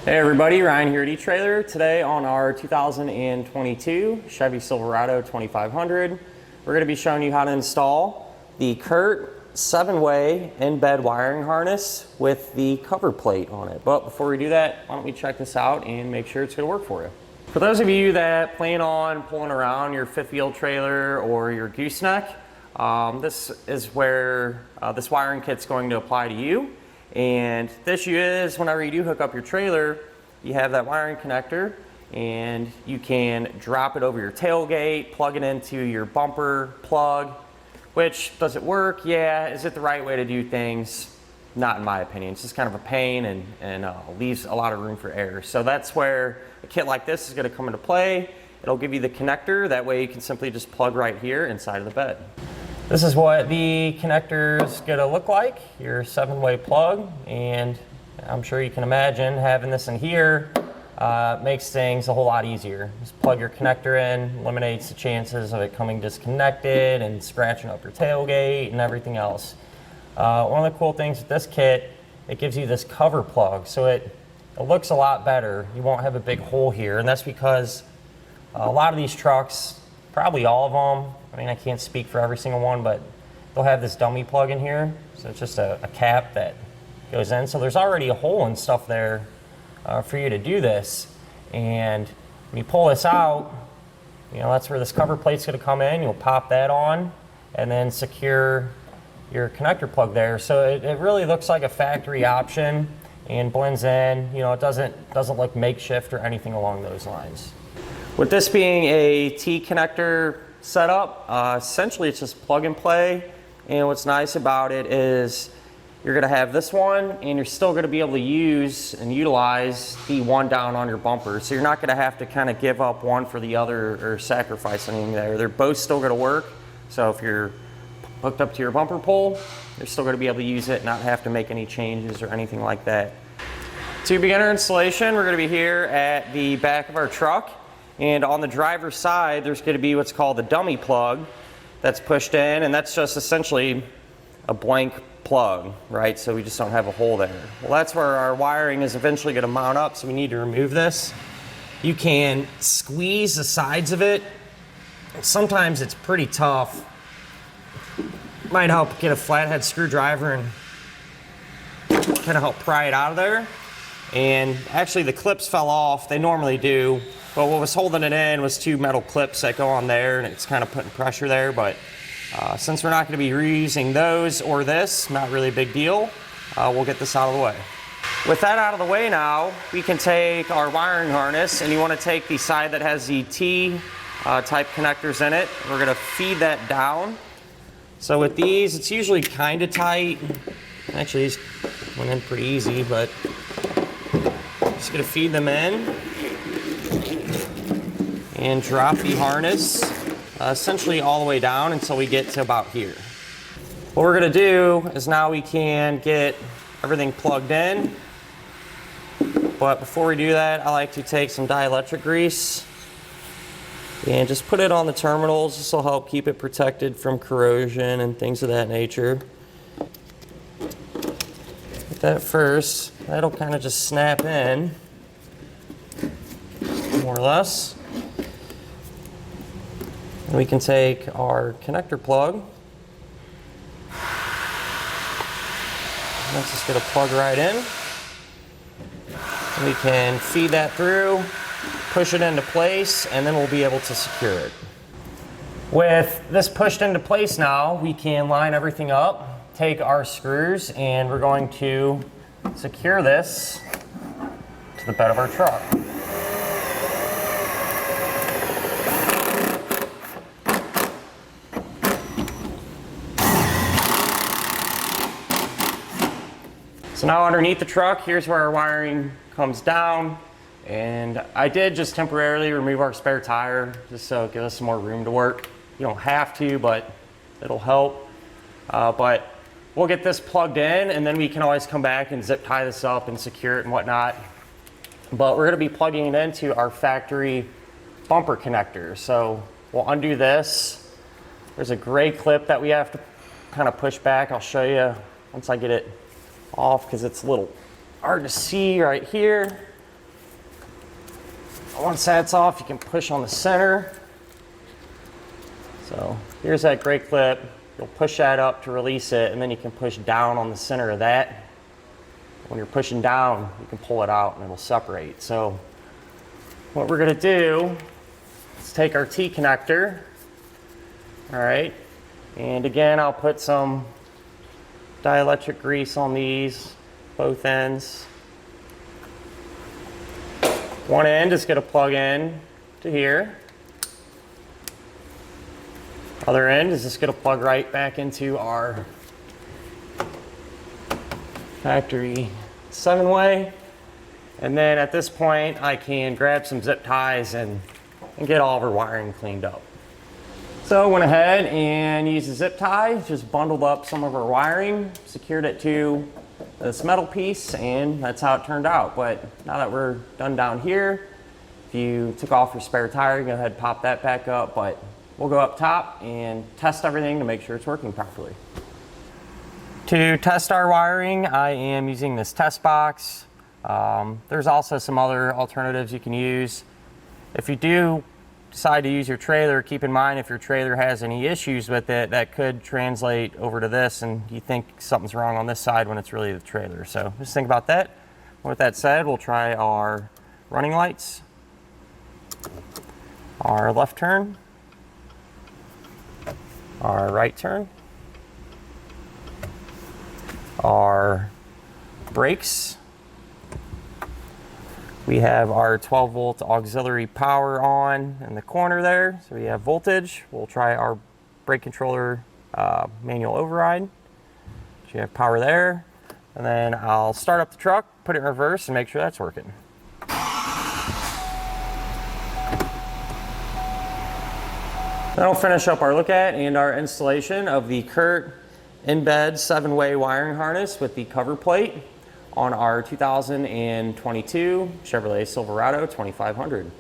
Hey everybody, Ryan here at eTrailer. Today on our 2022 Chevy Silverado 2500, we're going to be showing you how to install the Curt 7-way in-bed wiring harness with the cover plate on it. But before we do that, why don't we check this out and make sure it's going to work for you. For those of you that plan on pulling around your fifth wheel trailer or your gooseneck, this is where this wiring kit's going to apply to you. And the issue is, whenever you do hook up your trailer, you have that wiring connector and you can drop it over your tailgate, plug it into your bumper plug, which, does it work? Yeah. Is it the right way to do things? Not in my opinion. It's just kind of a pain and leaves a lot of room for error. So that's where a kit like this is going to come into play. It'll give you the connector. That way you can simply just plug right here inside of the bed. This is what the connector is going to look like, your 7-way plug, and I'm sure you can imagine having this in here makes things a whole lot easier. Just plug your connector in, eliminates the chances of it coming disconnected and scratching up your tailgate and everything else. One of the cool things with this kit, it gives you this cover plug, so it looks a lot better. You won't have a big hole here, and that's because a lot of these trucks, probably all of them, I mean, I can't speak for every single one, but they'll have this dummy plug in here. So it's just a cap that goes in. So there's already a hole and stuff there for you to do this. And when you pull this out, you know, that's where this cover plate's going to come in. You'll pop that on and then secure your connector plug there. So it really looks like a factory option and blends in. You know, it doesn't look makeshift or anything along those lines. With this being a T connector setup, essentially it's just plug and play, and what's nice about it is you're going to have this one and you're still going to be able to use and utilize the one down on your bumper, so you're not going to have to kind of give up one for the other or sacrifice anything there. They're both still going to work, so if you're hooked up to your bumper pole, you're still going to be able to use it, not have to make any changes or anything like that. To begin our installation, we're going to be here at the back of our truck. And on the driver's side, there's going to be what's called the dummy plug that's pushed in, and that's just essentially a blank plug, right? So we just don't have a hole there. Well, that's where our wiring is eventually going to mount up, so we need to remove this. You can squeeze the sides of it. Sometimes it's pretty tough. Might help get a flathead screwdriver and kind of help pry it out of there. And actually the clips fell off. They normally do. But what was holding it in was two metal clips that go on there, and it's kind of putting pressure there. But since we're not going to be reusing those or this, not really a big deal, we'll get this out of the way. With that out of the way now, we can take our wiring harness, and you want to take the side that has the T type connectors in it. We're going to feed that down. So with these, it's usually kind of tight. Actually, these went in pretty easy, but just going to feed them in and drop the harness essentially all the way down until we get to about here. What we're going to do is now we can get everything plugged in, but before we do that, I like to take some dielectric grease and just put it on the terminals. This will help keep it protected from corrosion and things of that nature. With that first, that'll kind of just snap in, more or less. And we can take our connector plug. Let's just get a plug right in. And we can feed that through, push it into place, and then we'll be able to secure it. With this pushed into place now, we can line everything up, take our screws, and we're going to secure this to the bed of our truck. So now underneath the truck, here's where our wiring comes down. And I did just temporarily remove our spare tire just so it gives us some more room to work. You don't have to, but it'll help. But we'll get this plugged in, and then we can always come back and zip tie this up and secure it and whatnot. But we're going to be plugging it into our factory bumper connector. So we'll undo this. There's a gray clip that we have to kind of push back. I'll show you once I get it off because it's a little hard to see right here. Once that's off, you can push on the center. So here's that brake clip. You'll push that up to release it, and then you can push down on the center of that. When you're pushing down, you can pull it out and it'll separate. So what we're gonna do is take our T-connector, all right, and again, I'll put some dielectric grease on these, both ends. One end is gonna plug in to here. Other end is just gonna plug right back into our factory 7-way. And then at this point, I can grab some zip ties and get all of our wiring cleaned up. So I went ahead and used a zip tie, just bundled up some of our wiring, secured it to this metal piece, and that's how it turned out. But now that we're done down here, if you took off your spare tire, go ahead and pop that back up, but we'll go up top and test everything to make sure it's working properly. To test our wiring, I am using this test box. There's also some other alternatives you can use. If you do decide to use your trailer, keep in mind if your trailer has any issues with it, that could translate over to this and you think something's wrong on this side when it's really the trailer. So just think about that. With that said, we'll try our running lights, our left turn, our right turn, our brakes. We have our 12-volt auxiliary power on in the corner there, so we have voltage. We'll try our brake controller manual override. So you have power there, and then I'll start up the truck, put it in reverse, and make sure that's working. Then I'll finish up our look at and our installation of the Curt in-bed 7-way wiring harness with the cover plate on our 2022 Chevrolet Silverado 2500.